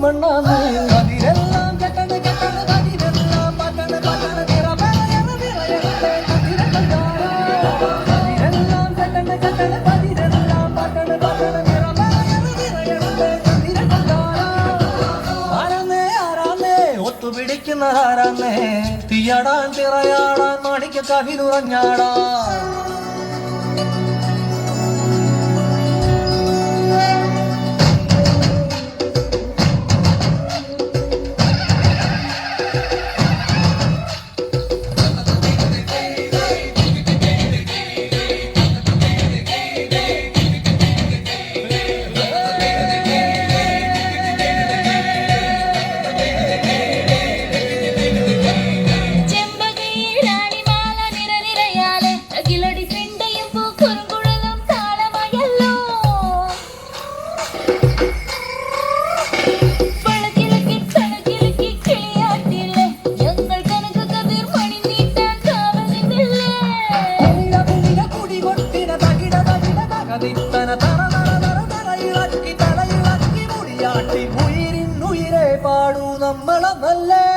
മണ്ണാന്ന് അതിരെല്ലാം കെട്ടണ് കെട്ടണ് കതിരെല്ലാം പതണ് പതണ് നിറപറയണ നിറയണ അതിരെല്ലാം കെട്ടണ് കെട്ടണ് കതിരെല്ലാം പതണ് പതണ് നിറപറയണ നിറയണ ആരാന്നേ ആരാന്നേ ഒത്തുപിടിക്കുന്നതാരാന്നേ തീയാടാൻ തിറയാടാൻ മാണിക്ക കവിനുറഞ്ഞാടാൻ പാടൂ നമ്മളെ നല്ല